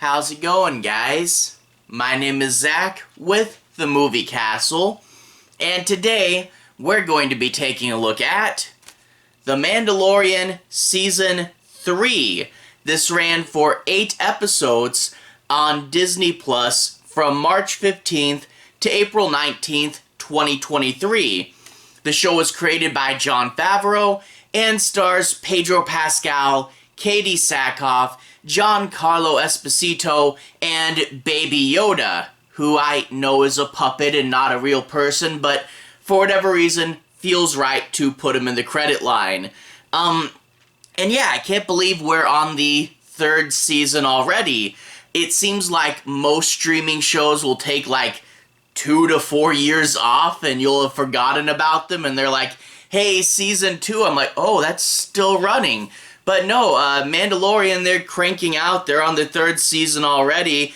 How's it going, guys? My name is Zach with the Movie Castle, and today we're going to be taking a look at The Mandalorian Season 3. This ran for 8 episodes on Disney Plus from March 15th to April 19th, 2023. The show was created by Jon Favreau and stars Pedro Pascal, Katee Sackhoff, Giancarlo Esposito, and Baby Yoda, who I know is a puppet and not a real person, but for whatever reason, feels right to put him in the credit line. And yeah, I can't believe we're on the 3rd season already. It seems like most streaming shows will take like 2 to 4 years off and you'll have forgotten about them, and they're like, hey, season 2, I'm like, oh, that's still running. But no, Mandalorian, they're cranking out. They're on the 3rd season already.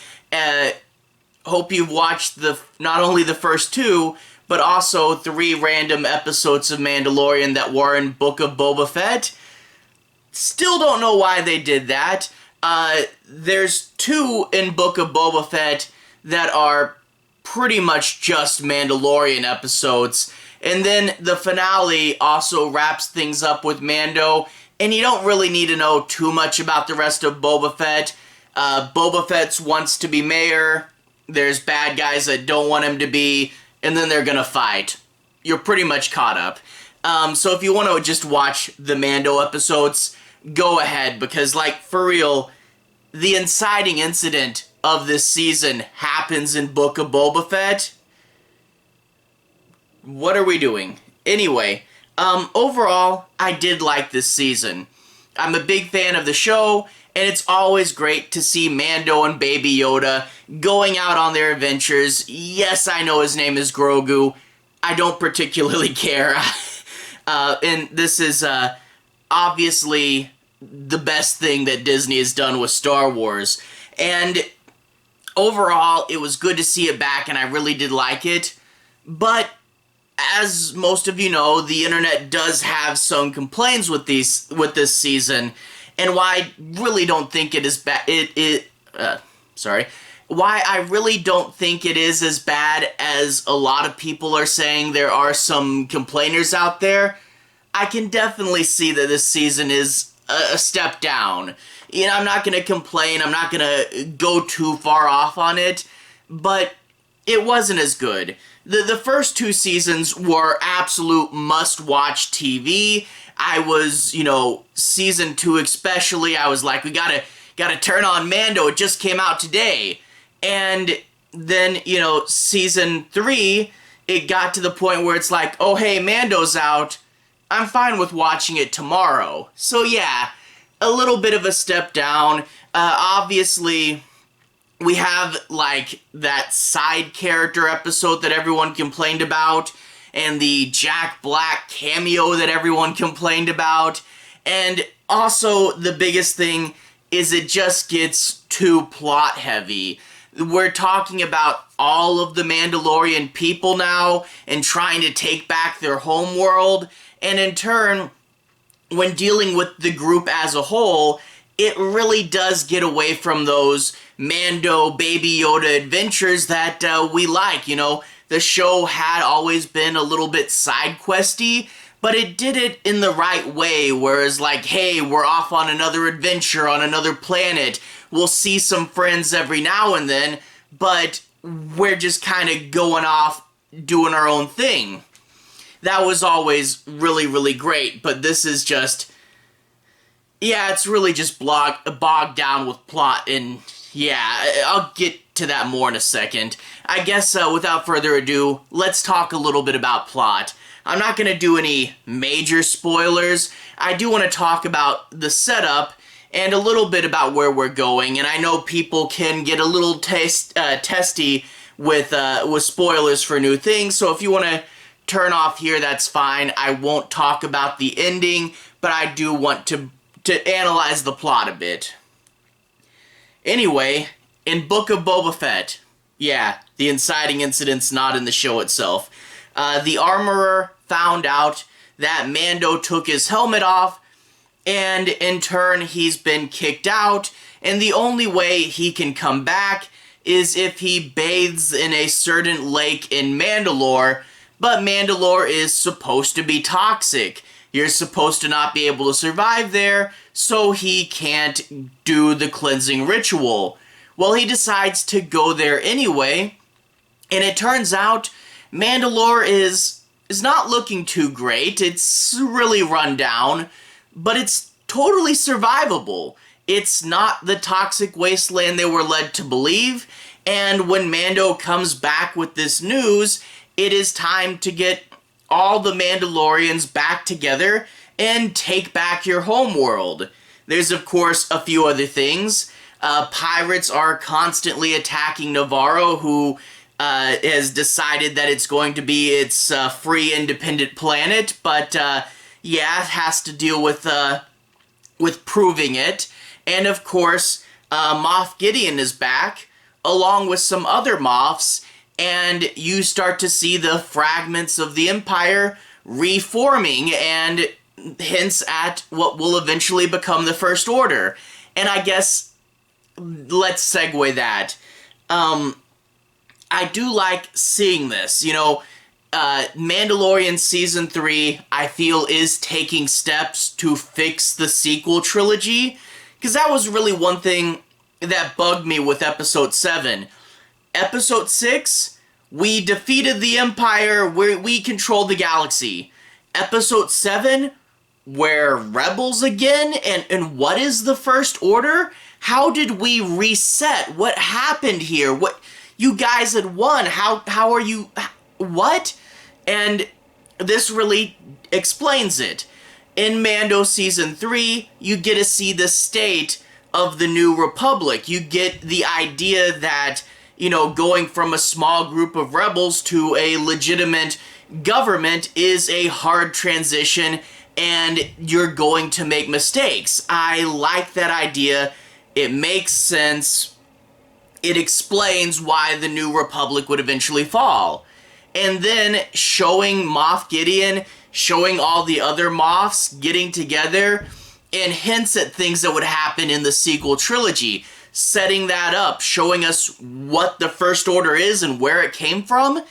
Hope you've watched not only the first 2, but also 3 random episodes of Mandalorian that were in Book of Boba Fett. Still don't know why they did that. There's 2 in Book of Boba Fett that are pretty much just Mandalorian episodes. And then the finale also wraps things up with Mando. And you don't really need to know too much about the rest of Boba Fett. Boba Fett wants to be mayor. There's bad guys that don't want him to be. And then they're gonna fight. You're pretty much caught up. So if you want to just watch the Mando episodes, go ahead. Because, like, for real, the inciting incident of this season happens in Book of Boba Fett. What are we doing? Anyway, overall, I did like this season. I'm a big fan of the show, and it's always great to see Mando and Baby Yoda going out on their adventures. Yes, I know his name is Grogu. I don't particularly care. And this is obviously the best thing that Disney has done with Star Wars. And overall, it was good to see it back, and I really did like it. But as most of you know, the internet does have some complaints with this season, and why I really don't think it is why I really don't think it is as bad as a lot of people are saying. There are some complainers out there. I can definitely see that this season is a step down. You know, I'm not going to complain. I'm not going to go too far off on it, but it wasn't as good. The first 2 seasons were absolute must-watch TV. I was, season 2 especially, I was like, we gotta turn on Mando. It just came out today. And then, season 3, it got to the point where it's like, oh, hey, Mando's out. I'm fine with watching it tomorrow. So yeah, a little bit of a step down. Obviously, we have, like, that side character episode that everyone complained about, and the Jack Black cameo that everyone complained about, and also the biggest thing is it just gets too plot-heavy. We're talking about all of the Mandalorian people now, and trying to take back their home world, and in turn, when dealing with the group as a whole, it really does get away from those Mando, Baby Yoda adventures that we like. The show had always been a little bit side questy, but it did it in the right way, whereas like, hey, we're off on another adventure on another planet. We'll see some friends every now and then, but we're just kind of going off doing our own thing. That was always really, really great, but this is just, yeah, it's really just bogged down with plot, and yeah, I'll get to that more in a second. I guess without further ado, let's talk a little bit about plot. I'm not going to do any major spoilers. I do want to talk about the setup and a little bit about where we're going, and I know people can get a little testy with spoilers for new things, so if you want to turn off here, that's fine. I won't talk about the ending, but I do want to analyze the plot a bit. Anyway, in Book of Boba Fett, yeah, the inciting incident's not in the show itself. The armorer found out that Mando took his helmet off and in turn he's been kicked out, and the only way he can come back is if he bathes in a certain lake in Mandalore, but Mandalore is supposed to be toxic. You're supposed to not be able to survive there, so he can't do the cleansing ritual. Well, he decides to go there anyway, and it turns out Mandalore is not looking too great. It's really run down, but it's totally survivable. It's not the toxic wasteland they were led to believe, and when Mando comes back with this news, it is time to get all the Mandalorians back together and take back your homeworld. There's, of course, a few other things. Pirates are constantly attacking Navarro, who has decided that it's going to be its free, independent planet, but it has to deal with proving it. And of course, Moff Gideon is back, along with some other Moffs, and you start to see the fragments of the Empire reforming, and hints at what will eventually become the First Order. And I guess, let's segue that. I do like seeing this. Mandalorian Season 3, I feel, is taking steps to fix the sequel trilogy, because that was really one thing that bugged me with Episode 7. Episode 6, we defeated the Empire, we controlled the galaxy. Episode 7, we're rebels again, and what is the First Order? How did we reset? What happened here? What, you guys had won, how are you, what? And this really explains it. In Mando Season 3, you get to see the state of the New Republic. You get the idea that, going from a small group of rebels to a legitimate government is a hard transition, and you're going to make mistakes. I like that idea. It makes sense. It explains why the New Republic would eventually fall. And then showing Moff Gideon, showing all the other Moffs getting together, and hints at things that would happen in the sequel trilogy. Setting that up, showing us what the First Order is and where it came from.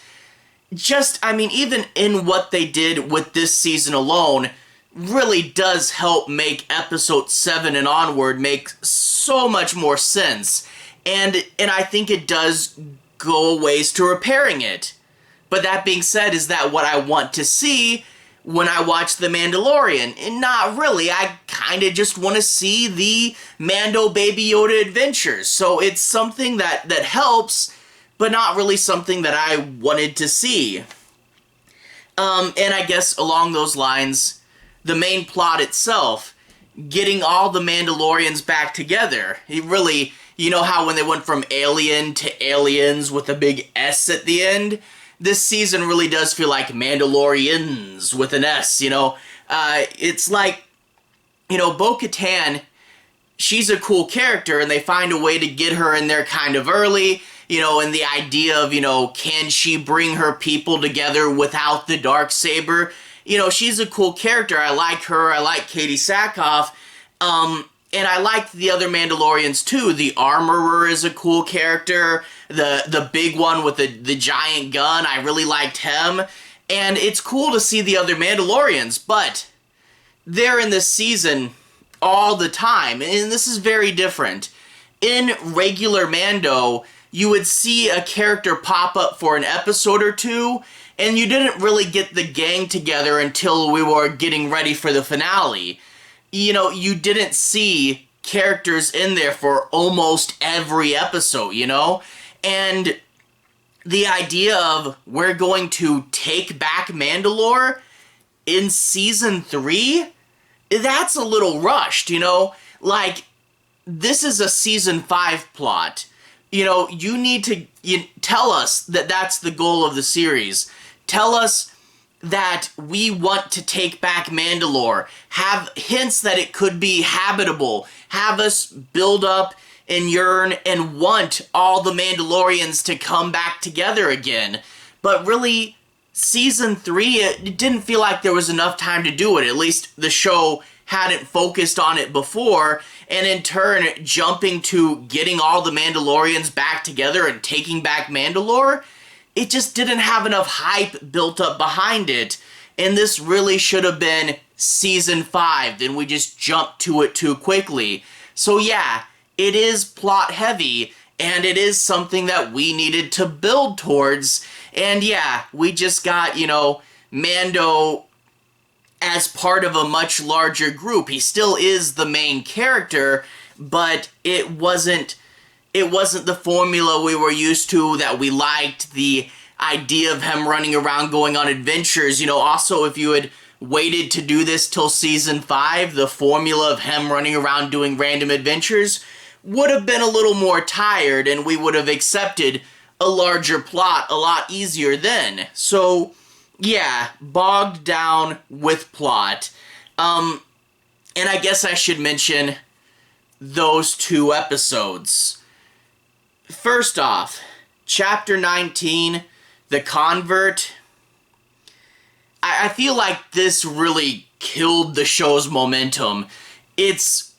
Even in what they did with this season alone, really does help make Episode 7 and onward make so much more sense. And I think it does go ways to repairing it. But that being said, is that what I want to see when I watch The Mandalorian? And not really. I kind of just want to see the Mando Baby Yoda adventures. So it's something that helps, but not really something that I wanted to see. And I guess along those lines, the main plot itself, getting all the Mandalorians back together. It really, how when they went from alien to aliens with a big S at the end? This season really does feel like Mandalorians with an S, It's like, Bo-Katan, she's a cool character, and they find a way to get her in there kind of early, and the idea of, can she bring her people together without the Darksaber? She's a cool character. I like her. I like Katee Sackhoff. And I like the other Mandalorians too. The Armorer is a cool character. The big one with the giant gun, I really liked him. And it's cool to see the other Mandalorians, but they're in this season all the time, and this is very different. In regular Mando, you would see a character pop up for an episode or two, and you didn't really get the gang together until we were getting ready for the finale. You didn't see characters in there for almost every episode, And the idea of we're going to take back Mandalore in Season 3, that's a little rushed, Like, this is a Season 5 plot. You need to tell us that that's the goal of the series. Tell us that we want to take back Mandalore. Have hints that it could be habitable. Have us build up and yearn and want all the Mandalorians to come back together again. But really, Season 3, it didn't feel like there was enough time to do it. At least the show hadn't focused on it before, and in turn jumping to getting all the Mandalorians back together and taking back Mandalore, it just didn't have enough hype built up behind it. And this really should have been season 5, then we just jumped to it too quickly. So yeah, it is plot heavy, and it is something that we needed to build towards. And yeah, we just got, Mando as part of a much larger group. He still is the main character, but it wasn't the formula we were used to that we liked. The idea of him running around going on adventures, also if you had waited to do this till season 5, the formula of him running around doing random adventures would have been a little more tired, and we would have accepted a larger plot a lot easier then. So yeah, bogged down with plot. And I guess I should mention those 2 episodes. First off, Chapter 19, The Convert. I feel like this really killed the show's momentum. It's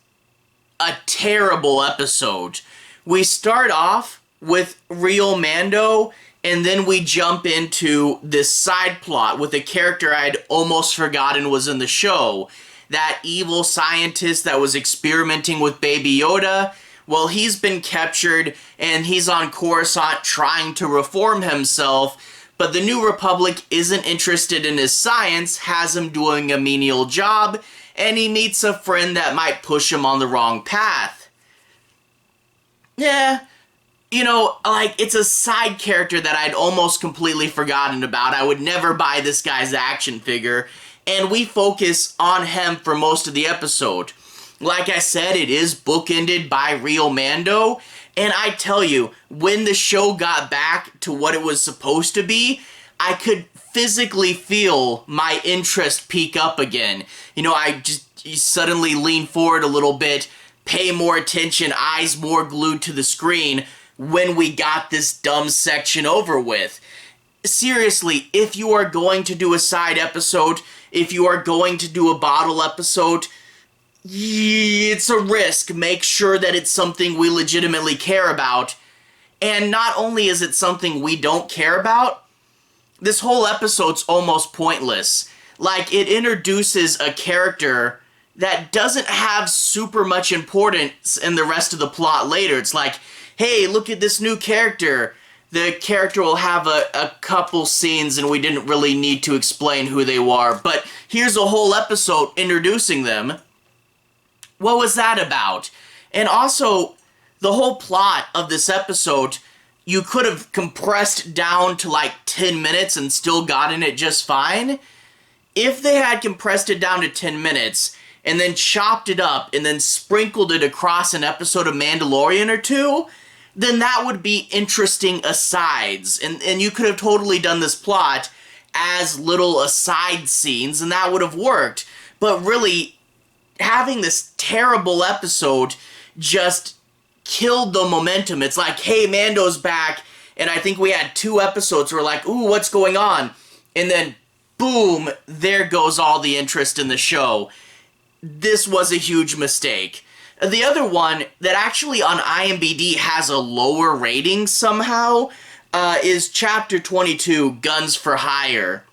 a terrible episode. We start off with real Mando, and then we jump into this side plot with a character I'd almost forgotten was in the show. That evil scientist that was experimenting with Baby Yoda. Well, he's been captured, and he's on Coruscant trying to reform himself, but the New Republic isn't interested in his science, has him doing a menial job, and he meets a friend that might push him on the wrong path. Yeah, it's a side character that I'd almost completely forgotten about. I would never buy this guy's action figure, and we focus on him for most of the episode. Like I said, it is bookended by real Mando, and I tell you, when the show got back to what it was supposed to be, I could physically feel my interest peak up again. I just suddenly lean forward a little bit, pay more attention, eyes more glued to the screen when we got this dumb section over with. Seriously, if you are going to do a side episode, if you are going to do a bottle episode, it's a risk. Make sure that it's something we legitimately care about. And not only is it something we don't care about, this whole episode's almost pointless. Like, it introduces a character that doesn't have super much importance in the rest of the plot later. It's like, hey, look at this new character. The character will have a couple scenes and we didn't really need to explain who they are. But here's a whole episode introducing them. What was that about? And also, the whole plot of this episode, you could have compressed down to like 10 minutes and still gotten it just fine. If they had compressed it down to 10 minutes and then chopped it up and then sprinkled it across an episode of Mandalorian or 2, then that would be interesting asides. And you could have totally done this plot as little aside scenes and that would have worked. But really, having this terrible episode just killed the momentum. It's like, hey, Mando's back, and I think we had 2 episodes where we're like, ooh, what's going on? And then, boom, there goes all the interest in the show. This was a huge mistake. The other one that actually on IMDb has a lower rating somehow is Chapter 22, Guns for Hire.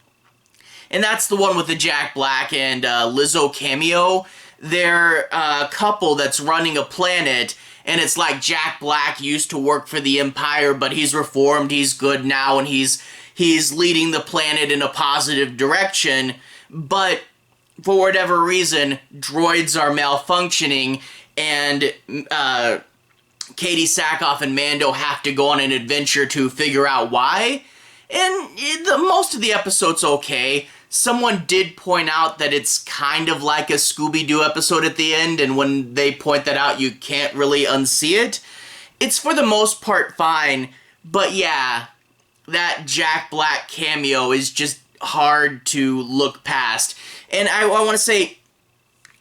And that's the one with the Jack Black and Lizzo cameo. They're a couple that's running a planet, and it's like Jack Black used to work for the Empire, but he's reformed, he's good now, and he's leading the planet in a positive direction, but for whatever reason, droids are malfunctioning, and Katee Sackhoff and Mando have to go on an adventure to figure out why, and most of the episode's okay. Someone did point out that it's kind of like a Scooby-Doo episode at the end, and when they point that out, you can't really unsee it. It's for the most part fine, but yeah, that Jack Black cameo is just hard to look past. And I want to say,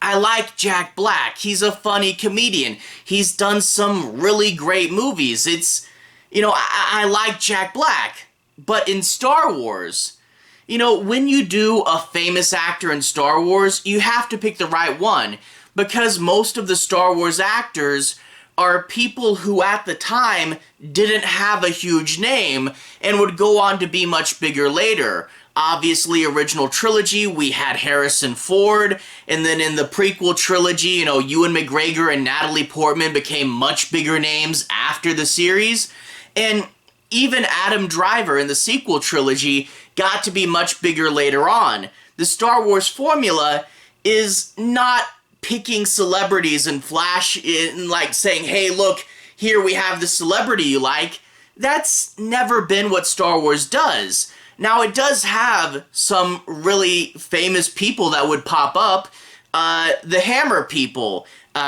I like Jack Black. He's a funny comedian. He's done some really great movies. I like Jack Black. But in Star Wars, you know, when you do a famous actor in Star Wars, you have to pick the right one, because most of the Star Wars actors are people who at the time didn't have a huge name and would go on to be much bigger later. Obviously, original trilogy, we had Harrison Ford, and then in the prequel trilogy, you know, Ewan McGregor and Natalie Portman became much bigger names after the series, and even Adam Driver in the sequel trilogy got to be much bigger later on. The Star Wars formula is not picking celebrities and flash in, like saying, hey, look, here we have the celebrity you like. That's never been what Star Wars does. Now, it does have some really famous people that would pop up. The Hammer people,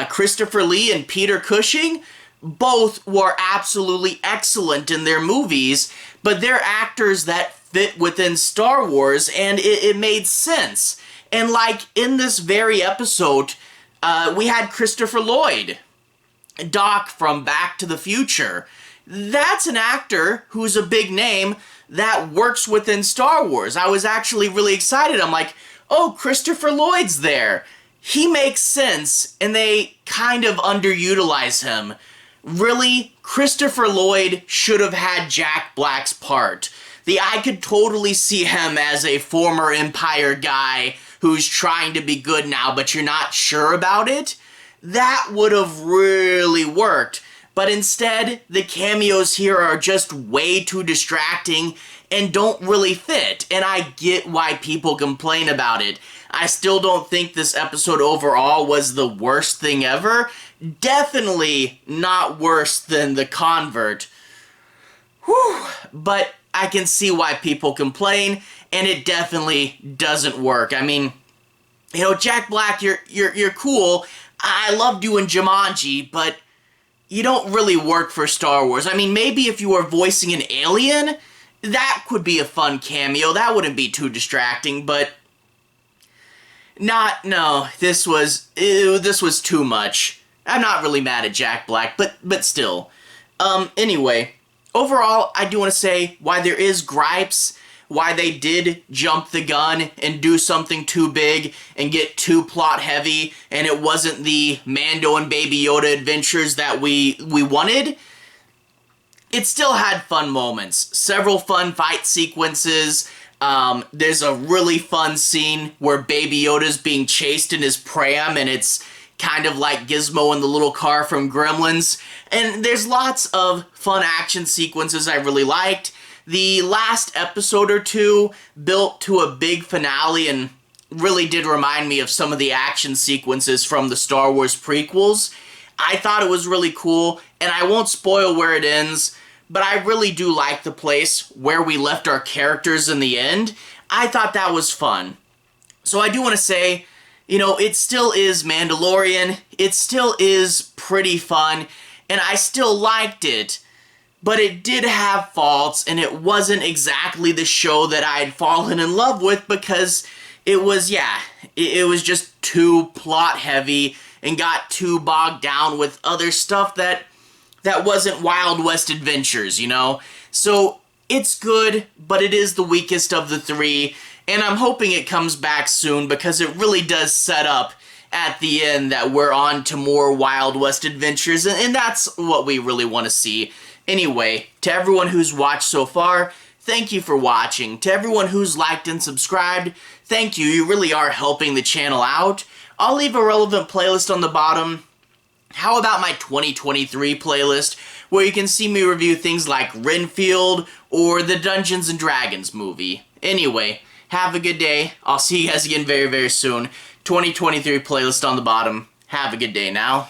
Christopher Lee and Peter Cushing, both were absolutely excellent in their movies, but they're actors that fit within Star Wars, and it made sense. And like in this very episode, we had Christopher Lloyd, Doc from Back to the Future. That's an actor who's a big name that works within Star Wars. I was actually really excited. I'm like, oh, Christopher Lloyd's there. He makes sense, and they kind of underutilize him. Really, Christopher Lloyd should have had Jack Black's part. I could totally see him as a former Empire guy who's trying to be good now, but you're not sure about it. That would have really worked. But instead, the cameos here are just way too distracting and don't really fit. And I get why people complain about it. I still don't think this episode overall was the worst thing ever. Definitely not worse than The Convert. Whew. But I can see why people complain, and it definitely doesn't work. I mean, you know, Jack Black, you're cool. I love doing Jumanji, but you don't really work for Star Wars. I mean, maybe if you were voicing an alien, that could be a fun cameo. That wouldn't be too distracting, but no, this was too much. I'm not really mad at Jack Black, but still. Anyway, overall, I do want to say why there is gripes, why they did jump the gun and do something too big and get too plot heavy, and it wasn't the Mando and Baby Yoda adventures that we wanted. It still had fun moments. Several fun fight sequences. There's a really fun scene where Baby Yoda's being chased in his pram, and it's kind of like Gizmo in the little car from Gremlins. And there's lots of fun action sequences I really liked. The last episode or two built to a big finale and really did remind me of some of the action sequences from the Star Wars prequels. I thought it was really cool, and I won't spoil where it ends, but I really do like the place where we left our characters in the end. I thought that was fun. So I do want to say, you know, it still is Mandalorian, it still is pretty fun, and I still liked it, but it did have faults, and it wasn't exactly the show that I had fallen in love with, because it was, it was just too plot heavy and got too bogged down with other stuff that wasn't Wild West adventures, you know? So it's good, but it is the weakest of the three, and I'm hoping it comes back soon, because it really does set up at the end that we're on to more Wild West adventures, and that's what we really want to see. Anyway, to everyone who's watched so far, thank you for watching. To everyone who's liked and subscribed, thank you. You really are helping the channel out. I'll leave a relevant playlist on the bottom. How about my 2023 playlist, where you can see me review things like Renfield or the Dungeons & Dragons movie. Anyway, have a good day. I'll see you guys again very, very soon. 2023 playlist on the bottom. Have a good day now.